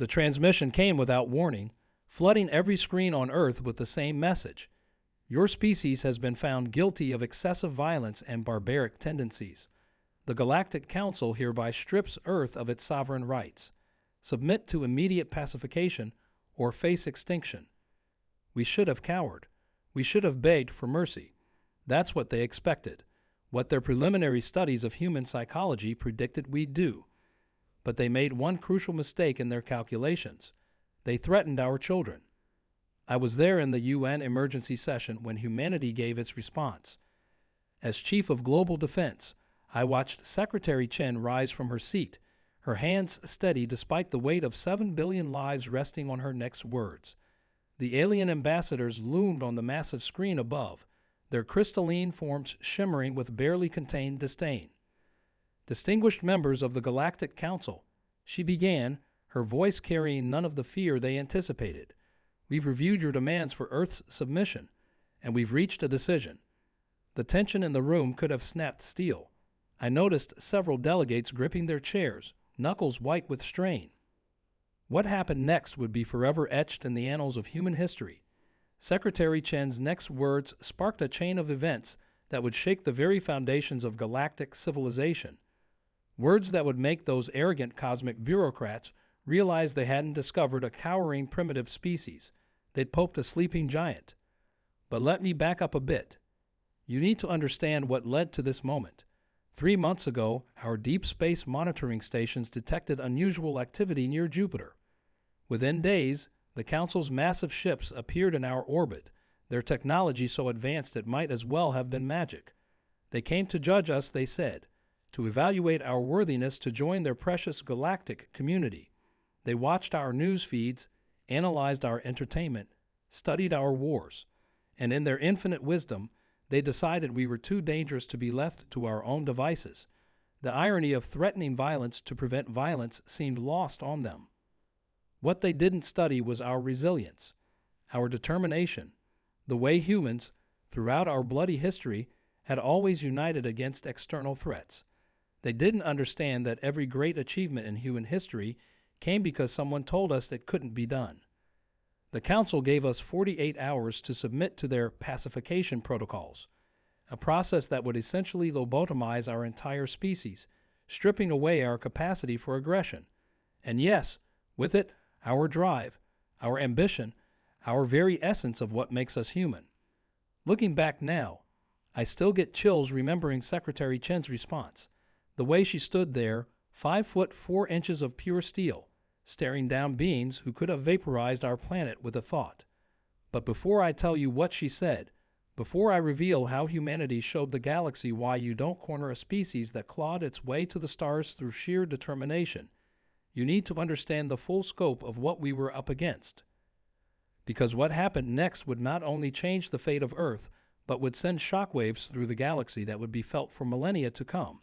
The transmission came without warning, flooding every screen on Earth with the same message. Your species has been found guilty of excessive violence and barbaric tendencies. The Galactic Council hereby strips Earth of its sovereign rights. Submit to immediate pacification or face extinction. We should have cowered. We should have begged for mercy. That's what they expected, what their preliminary studies of human psychology predicted we'd do. But they made one crucial mistake in their calculations. They threatened our children. I was there in the UN emergency session when humanity gave its response. As Chief of Global Defense, I watched Secretary Chen rise from her seat, her hands steady despite the weight of 7 billion lives resting on her next words. The alien ambassadors loomed on the massive screen above, their crystalline forms shimmering with barely contained disdain. Distinguished members of the Galactic Council, she began, her voice carrying none of the fear they anticipated. We've reviewed your demands for Earth's submission, and we've reached a decision. The tension in the room could have snapped steel. I noticed several delegates gripping their chairs, knuckles white with strain. What happened next would be forever etched in the annals of human history. Secretary Chen's next words sparked a chain of events that would shake the very foundations of galactic civilization. Words that would make those arrogant cosmic bureaucrats realize they hadn't discovered a cowering primitive species. They'd poked a sleeping giant. But let me back up a bit. You need to understand what led to this moment. 3 months ago, our deep space monitoring stations detected unusual activity near Jupiter. Within days, the Council's massive ships appeared in our orbit, their technology so advanced it might as well have been magic. They came to judge us, they said, to evaluate our worthiness to join their precious galactic community. They watched our news feeds, analyzed our entertainment, studied our wars, and in their infinite wisdom, they decided we were too dangerous to be left to our own devices. The irony of threatening violence to prevent violence seemed lost on them. What they didn't study was our resilience, our determination, the way humans, throughout our bloody history, had always united against external threats. They didn't understand that every great achievement in human history came because someone told us it couldn't be done. The Council gave us 48 hours to submit to their pacification protocols, a process that would essentially lobotomize our entire species, stripping away our capacity for aggression. And yes, with it, our drive, our ambition, our very essence of what makes us human. Looking back now, I still get chills remembering Secretary Chen's response. The way she stood there, 5 foot 4 inches of pure steel, staring down beings who could have vaporized our planet with a thought. But before I tell you what she said, before I reveal how humanity showed the galaxy why you don't corner a species that clawed its way to the stars through sheer determination, you need to understand the full scope of what we were up against. Because what happened next would not only change the fate of Earth, but would send shockwaves through the galaxy that would be felt for millennia to come.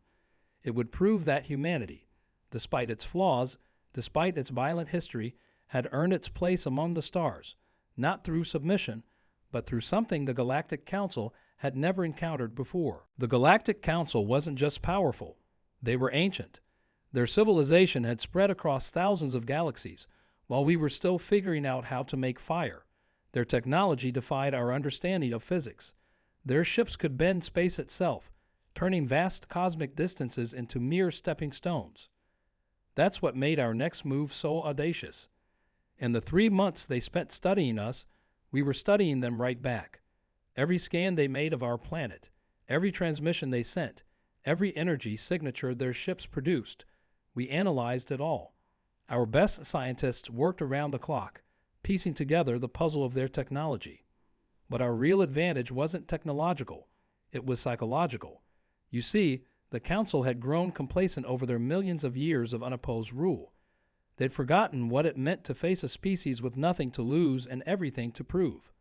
It would prove that humanity, despite its flaws, despite its violent history, had earned its place among the stars, not through submission, but through something the Galactic Council had never encountered before. The Galactic Council wasn't just powerful. They were ancient. Their civilization had spread across thousands of galaxies, while we were still figuring out how to make fire. Their technology defied our understanding of physics. Their ships could bend space itself, turning vast cosmic distances into mere stepping stones. That's what made our next move so audacious. In the 3 months they spent studying us, we were studying them right back. Every scan they made of our planet, every transmission they sent, every energy signature their ships produced, we analyzed it all. Our best scientists worked around the clock, piecing together the puzzle of their technology. But our real advantage wasn't technological, it was psychological. You see, the Council had grown complacent over their millions of years of unopposed rule. They'd forgotten what it meant to face a species with nothing to lose and everything to prove.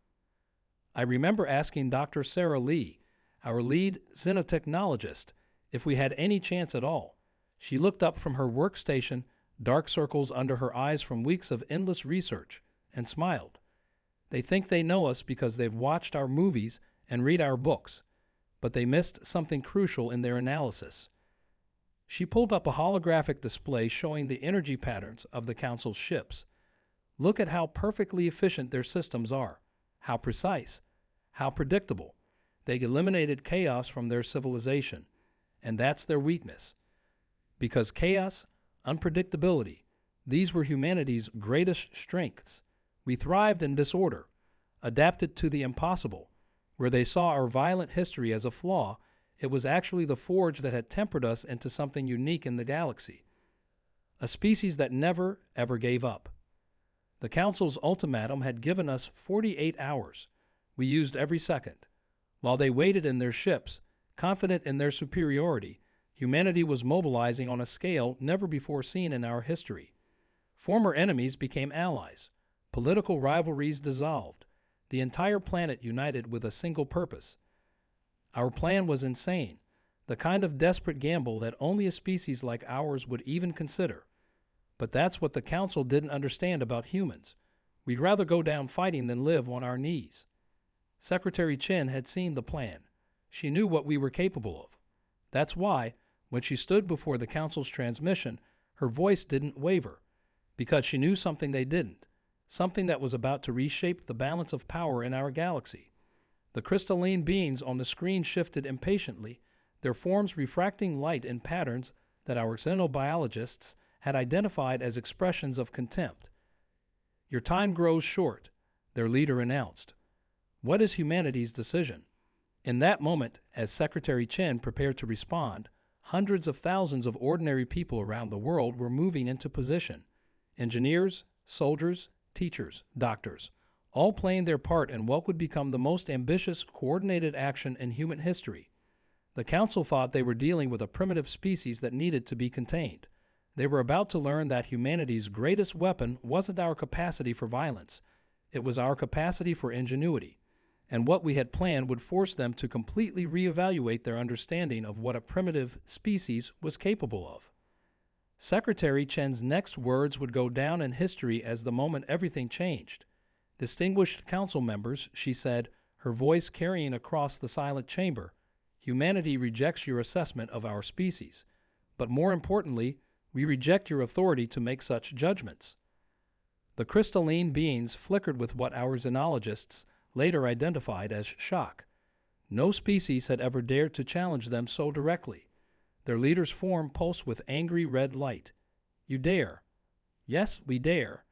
I remember asking Dr. Sarah Lee, our lead xenotechnologist, if we had any chance at all. She looked up from her workstation, dark circles under her eyes from weeks of endless research, and smiled. They think they know us because they've watched our movies and read our books, but they missed something crucial in their analysis. She pulled up a holographic display showing the energy patterns of the Council's ships. Look at how perfectly efficient their systems are, how precise, how predictable. They eliminated chaos from their civilization, and that's their weakness. Because chaos, unpredictability, these were humanity's greatest strengths. We thrived in disorder, adapted to the impossible. Where they saw our violent history as a flaw, it was actually the forge that had tempered us into something unique in the galaxy. A species that never, ever gave up. The Council's ultimatum had given us 48 hours. We used every second. While they waited in their ships, confident in their superiority, humanity was mobilizing on a scale never before seen in our history. Former enemies became allies. Political rivalries dissolved. The entire planet united with a single purpose. Our plan was insane, the kind of desperate gamble that only a species like ours would even consider. But that's what the Council didn't understand about humans. We'd rather go down fighting than live on our knees. Secretary Chen had seen the plan. She knew what we were capable of. That's why, when she stood before the Council's transmission, her voice didn't waver, because she knew something they didn't, something that was about to reshape the balance of power in our galaxy. The crystalline beings on the screen shifted impatiently, their forms refracting light in patterns that our xenobiologists had identified as expressions of contempt. "Your time grows short," their leader announced. "What is humanity's decision?" In that moment, as Secretary Chen prepared to respond, hundreds of thousands of ordinary people around the world were moving into position. Engineers, soldiers, teachers, doctors, all playing their part in what would become the most ambitious, coordinated action in human history. The Council thought they were dealing with a primitive species that needed to be contained. They were about to learn that humanity's greatest weapon wasn't our capacity for violence. It was our capacity for ingenuity. And what we had planned would force them to completely reevaluate their understanding of what a primitive species was capable of. Secretary Chen's next words would go down in history as the moment everything changed. "Distinguished Council members," she said, her voice carrying across the silent chamber, "humanity rejects your assessment of our species. But more importantly, we reject your authority to make such judgments." The crystalline beings flickered with what our xenologists later identified as shock. No species had ever dared to challenge them so directly. Their leader's form pulsed with angry red light. "You dare." "Yes, we dare."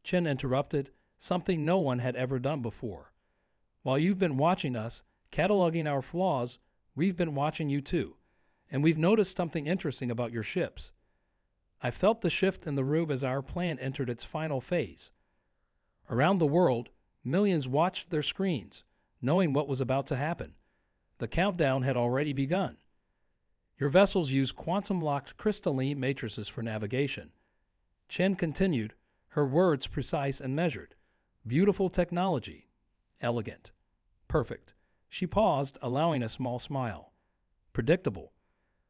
Chen interrupted, something no one had ever done before. "While you've been watching us, cataloging our flaws, we've been watching you too. And we've noticed something interesting about your ships." I felt the shift in the room as our plan entered its final phase. Around the world, millions watched their screens, knowing what was about to happen. The countdown had already begun. "Your vessels use quantum-locked crystalline matrices for navigation." Chen continued, her words precise and measured. "Beautiful technology. Elegant. Perfect." She paused, allowing a small smile. "Predictable."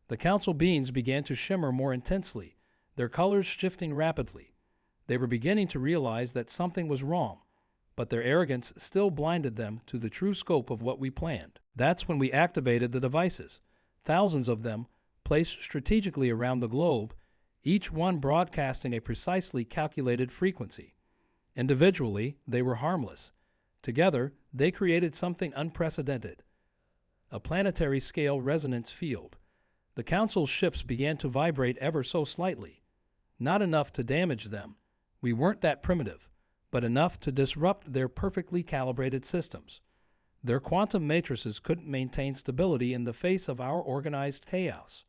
The Council beings began to shimmer more intensely, their colors shifting rapidly. They were beginning to realize that something was wrong, but their arrogance still blinded them to the true scope of what we planned. That's when we activated the devices, thousands of them, placed strategically around the globe, each one broadcasting a precisely calculated frequency. Individually, they were harmless. Together, they created something unprecedented. A planetary-scale resonance field. The Council's ships began to vibrate ever so slightly. Not enough to damage them. We weren't that primitive, but enough to disrupt their perfectly calibrated systems. Their quantum matrices couldn't maintain stability in the face of our organized chaos.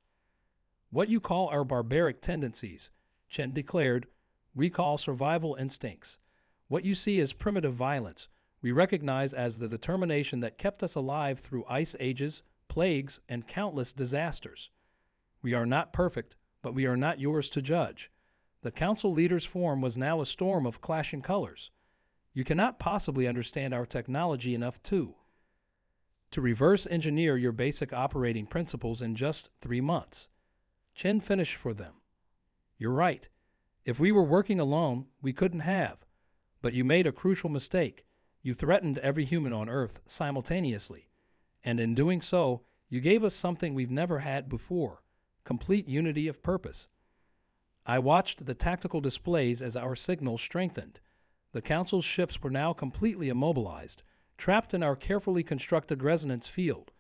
"What you call our barbaric tendencies," Chen declared, "we call survival instincts. What you see as primitive violence, we recognize as the determination that kept us alive through ice ages, plagues, and countless disasters. We are not perfect, but we are not yours to judge." The Council leader's form was now a storm of clashing colors. "You cannot possibly understand our technology enough to reverse engineer your basic operating principles in just 3 months. Chen finished for them. "You're right. If we were working alone, we couldn't have. But you made a crucial mistake. You threatened every human on Earth simultaneously. And in doing so, you gave us something we've never had before: complete unity of purpose. I watched the tactical displays as our signal strengthened. The Council's ships were now completely immobilized, trapped in our carefully constructed resonance field.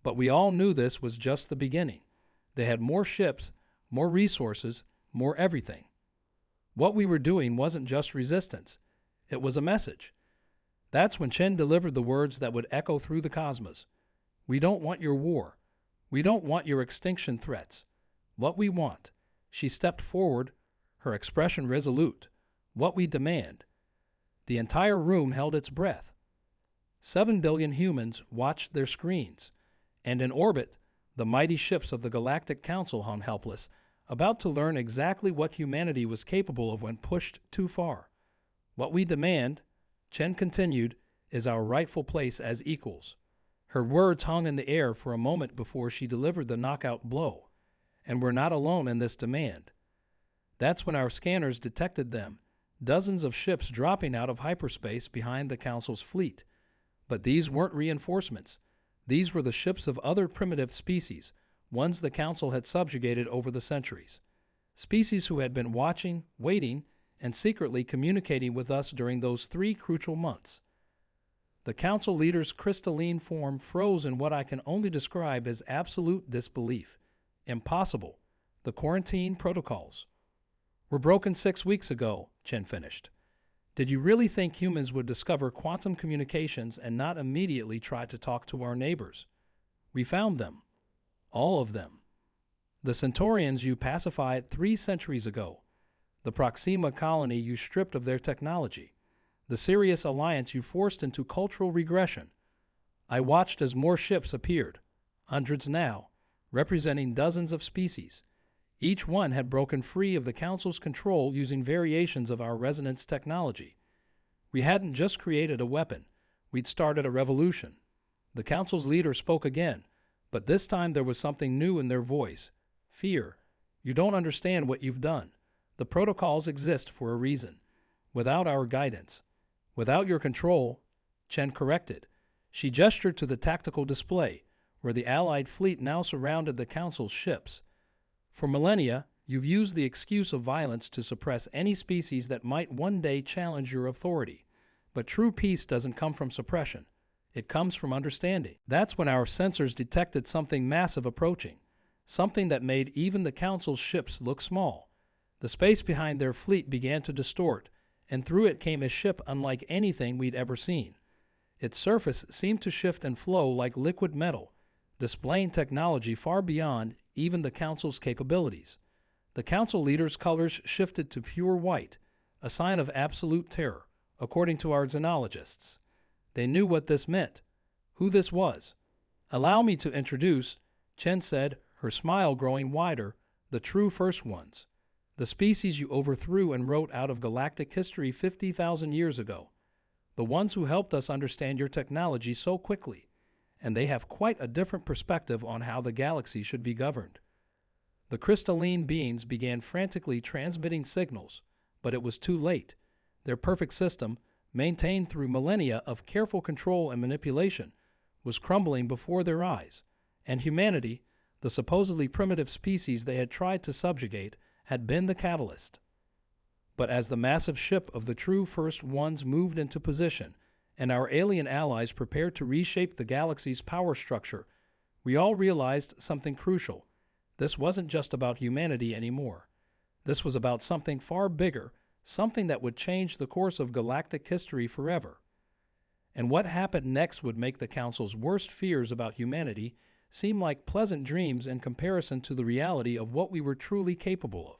But we all knew this was just the beginning. They had more ships, more resources, more everything. What we were doing wasn't just resistance. It was a message. That's when Chen delivered the words that would echo through the cosmos. We don't want your war. We don't want your extinction threats. What we want. She stepped forward, her expression resolute. What we demand. The entire room held its breath. 7 billion humans watched their screens, and in orbit, the mighty ships of the Galactic Council hung helpless, about to learn exactly what humanity was capable of when pushed too far. What we demand, Chen continued, is our rightful place as equals. Her words hung in the air for a moment before she delivered the knockout blow. And we're not alone in this demand. That's when our scanners detected them, dozens of ships dropping out of hyperspace behind the Council's fleet. But these weren't reinforcements. These were the ships of other primitive species, ones the Council had subjugated over the centuries. Species who had been watching, waiting, and secretly communicating with us during those 3 crucial months. The Council leader's crystalline form froze in what I can only describe as absolute disbelief. Impossible. The quarantine protocols were broken 6 weeks ago, Chen finished. Did you really think humans would discover quantum communications and not immediately try to talk to our neighbors? We found them. All of them. The Centaurians you pacified 3 centuries ago. The Proxima colony you stripped of their technology. The Sirius alliance you forced into cultural regression. I watched as more ships appeared, hundreds now, representing dozens of species. Each one had broken free of the Council's control using variations of our resonance technology. We hadn't just created a weapon, we'd started a revolution. The Council's leader spoke again, but this time there was something new in their voice. Fear. You don't understand what you've done. The protocols exist for a reason. Without our guidance, without your control, Chen corrected. She gestured to the tactical display, where the Allied fleet now surrounded the Council's ships. For millennia, you've used the excuse of violence to suppress any species that might one day challenge your authority. But true peace doesn't come from suppression. It comes from understanding. That's when our sensors detected something massive approaching, something that made even the Council's ships look small. The space behind their fleet began to distort, and through it came a ship unlike anything we'd ever seen. Its surface seemed to shift and flow like liquid metal, displaying technology far beyond even the Council's capabilities. The Council leader's colors shifted to pure white, a sign of absolute terror, according to our xenologists. They knew what this meant, who this was. Allow me to introduce, Chen said, her smile growing wider, the true First Ones. The species you overthrew and wrote out of galactic history 50,000 years ago. The ones who helped us understand your technology so quickly. And they have quite a different perspective on how the galaxy should be governed. The crystalline beings began frantically transmitting signals, but it was too late. Their perfect system, maintained through millennia of careful control and manipulation, was crumbling before their eyes, and humanity, the supposedly primitive species they had tried to subjugate, had been the catalyst. But as the massive ship of the true First Ones moved into position, and our alien allies prepared to reshape the galaxy's power structure, we all realized something crucial. This wasn't just about humanity anymore. This was about something far bigger, something that would change the course of galactic history forever. And what happened next would make the Council's worst fears about humanity seem like pleasant dreams in comparison to the reality of what we were truly capable of.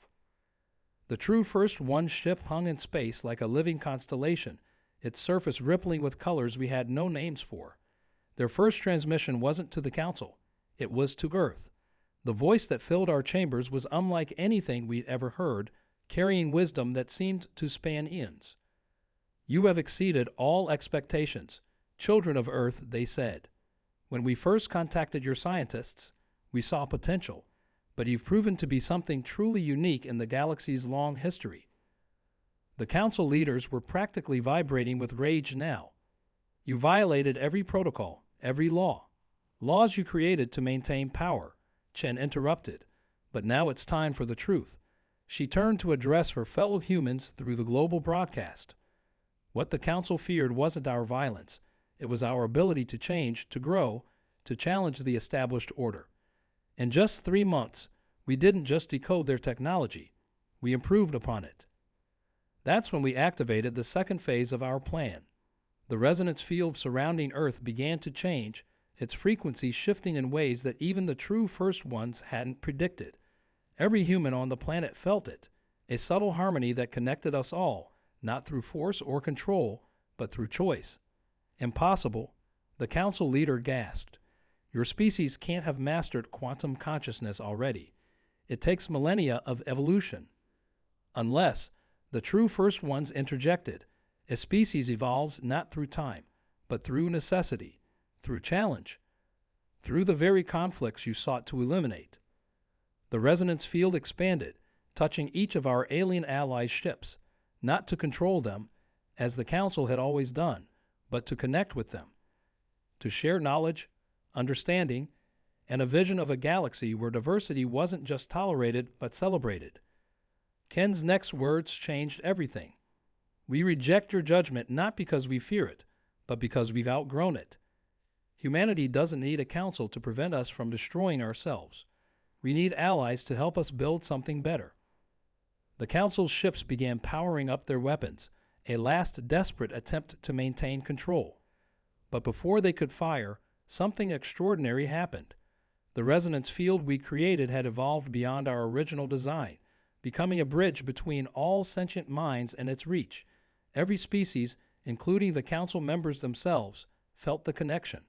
The true First One ship hung in space like a living constellation, its surface rippling with colors we had no names for. Their first transmission wasn't to the Council. It was to Earth. The voice that filled our chambers was unlike anything we'd ever heard, carrying wisdom that seemed to span eons. You have exceeded all expectations. Children of Earth, they said. When we first contacted your scientists, we saw potential, but you've proven to be something truly unique in the galaxy's long history. The Council leaders were practically vibrating with rage now. You violated every protocol, every law. Laws you created to maintain power, Chen interrupted. But now it's time for the truth. She turned to address her fellow humans through the global broadcast. What the Council feared wasn't our violence. It was our ability to change, to grow, to challenge the established order. In just 3 months, we didn't just decode their technology. We improved upon it. That's when we activated the second phase of our plan. The resonance field surrounding Earth began to change, its frequency shifting in ways that even the true first ones hadn't predicted. Every human on the planet felt it, a subtle harmony that connected us all, not through force or control, but through choice. Impossible, the Council leader gasped. Your species can't have mastered quantum consciousness already. It takes millennia of evolution. Unless the true first ones interjected, a species evolves not through time, but through necessity, through challenge, through the very conflicts you sought to eliminate. The resonance field expanded, touching each of our alien allies' ships, not to control them, as the Council had always done, but to connect with them, to share knowledge, understanding, and a vision of a galaxy where diversity wasn't just tolerated but celebrated. Ken's next words changed everything. We reject your judgment not because we fear it, but because we've outgrown it. Humanity doesn't need a council to prevent us from destroying ourselves. We need allies to help us build something better. The Council's ships began powering up their weapons, a last desperate attempt to maintain control. But before they could fire, something extraordinary happened. The resonance field we created had evolved beyond our original design, becoming a bridge between all sentient minds and its reach. Every species, including the Council members themselves, felt the connection.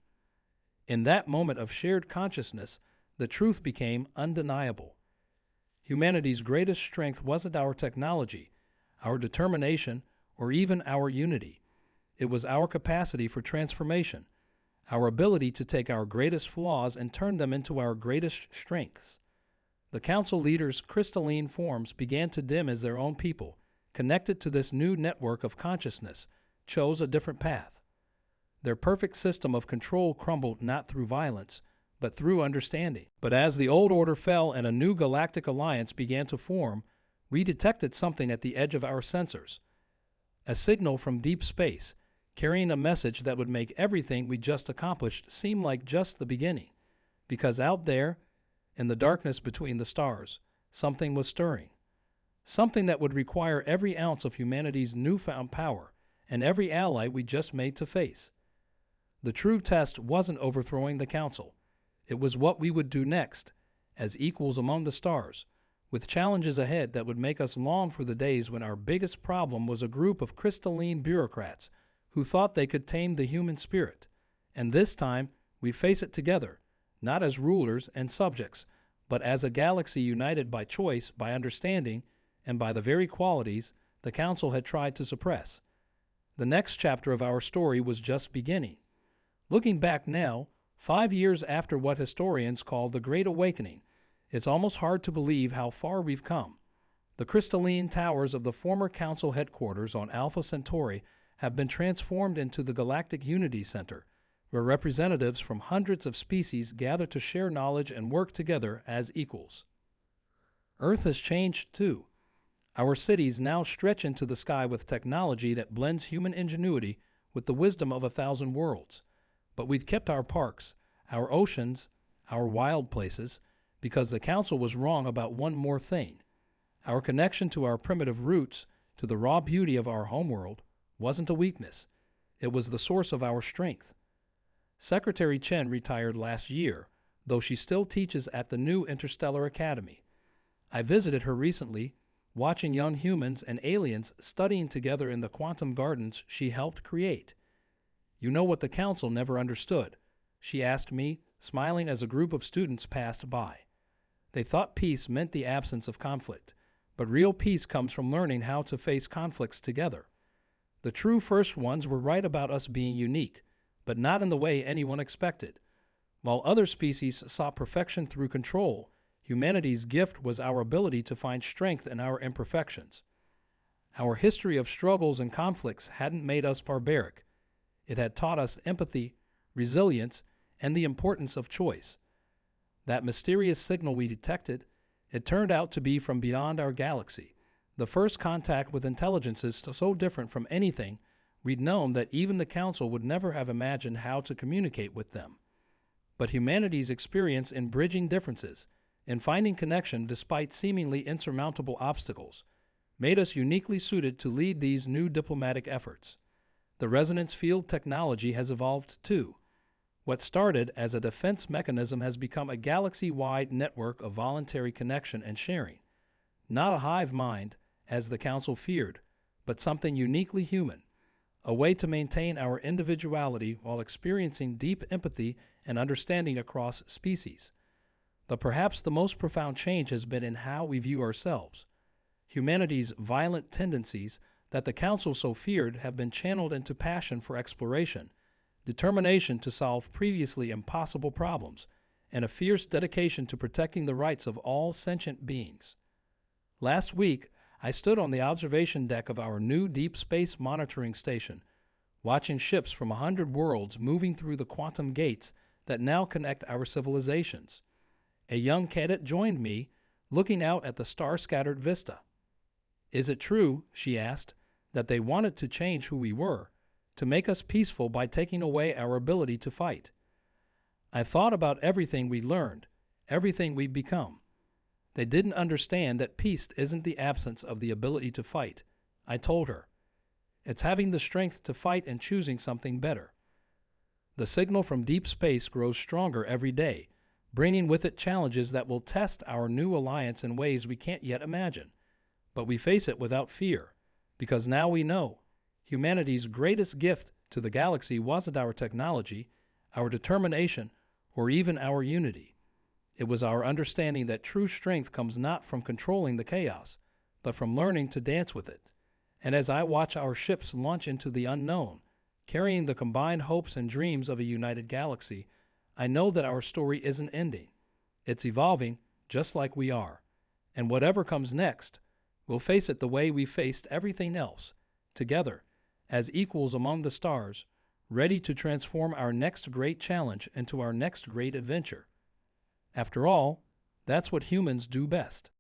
In that moment of shared consciousness, the truth became undeniable. Humanity's greatest strength wasn't our technology, our determination, or even our unity. It was our capacity for transformation, our ability to take our greatest flaws and turn them into our greatest strengths. The Council leaders' crystalline forms began to dim as their own people, connected to this new network of consciousness, chose a different path. Their perfect system of control crumbled not through violence, but through understanding. But as the old order fell and a new galactic alliance began to form, we detected something at the edge of our sensors. A signal from deep space, carrying a message that would make everything we just accomplished seem like just the beginning. Because out there, in the darkness between the stars, something was stirring. Something that would require every ounce of humanity's newfound power and every ally we just made to face. The true test wasn't overthrowing the Council. It was what we would do next, as equals among the stars, with challenges ahead that would make us long for the days when our biggest problem was a group of crystalline bureaucrats who thought they could tame the human spirit. And this time, we face it together, not as rulers and subjects, but as a galaxy united by choice, by understanding, and by the very qualities the Council had tried to suppress. The next chapter of our story was just beginning. Looking back now, 5 years after what historians call the Great Awakening, it's almost hard to believe how far we've come. The crystalline towers of the former Council headquarters on Alpha Centauri have been transformed into the Galactic Unity Center, where representatives from hundreds of species gather to share knowledge and work together as equals. Earth has changed too. Our cities now stretch into the sky with technology that blends human ingenuity with the wisdom of 1,000 worlds. But we've kept our parks, our oceans, our wild places, because the Council was wrong about one more thing. Our connection to our primitive roots, to the raw beauty of our homeworld, wasn't a weakness. It was the source of our strength. Secretary Chen retired last year, though she still teaches at the new Interstellar Academy. I visited her recently, watching young humans and aliens studying together in the quantum gardens she helped create. You know what the Council never understood? She asked me, smiling as a group of students passed by. They thought peace meant the absence of conflict, but real peace comes from learning how to face conflicts together. The true first ones were right about us being unique, but not in the way anyone expected. While other species sought perfection through control, humanity's gift was our ability to find strength in our imperfections. Our history of struggles and conflicts hadn't made us barbaric. It had taught us empathy, resilience, and the importance of choice. That mysterious signal we detected, It turned out to be from beyond our galaxy, the first contact with intelligences so different from anything we'd known that even the Council would never have imagined how to communicate with them. But humanity's experience in bridging differences, in finding connection despite seemingly insurmountable obstacles, made us uniquely suited to lead these new diplomatic efforts. The resonance field technology has evolved too. What started as a defense mechanism has become a galaxy-wide network of voluntary connection and sharing. Not a hive mind, as the Council feared, but something uniquely human, a way to maintain our individuality while experiencing deep empathy and understanding across species. But perhaps the most profound change has been in how we view ourselves. Humanity's violent tendencies that the Council so feared have been channeled into passion for exploration, determination to solve previously impossible problems, and a fierce dedication to protecting the rights of all sentient beings. Last week, I stood on the observation deck of our new deep space monitoring station, watching ships from 100 worlds moving through the quantum gates that now connect our civilizations. A young cadet joined me, looking out at the star-scattered vista. "Is it true," she asked, "that they wanted to change who we were, to make us peaceful by taking away our ability to fight?" I thought about everything we learned, everything we've become. They didn't understand that peace isn't the absence of the ability to fight, I told her. It's having the strength to fight and choosing something better. The signal from deep space grows stronger every day, bringing with it challenges that will test our new alliance in ways we can't yet imagine. But we face it without fear, because now we know humanity's greatest gift to the galaxy wasn't our technology, our determination, or even our unity. It was our understanding that true strength comes not from controlling the chaos, but from learning to dance with it. And as I watch our ships launch into the unknown, carrying the combined hopes and dreams of a united galaxy, I know that our story isn't ending. It's evolving just like we are. And whatever comes next, we'll face it the way we faced everything else, together, as equals among the stars, ready to transform our next great challenge into our next great adventure. After all, that's what humans do best.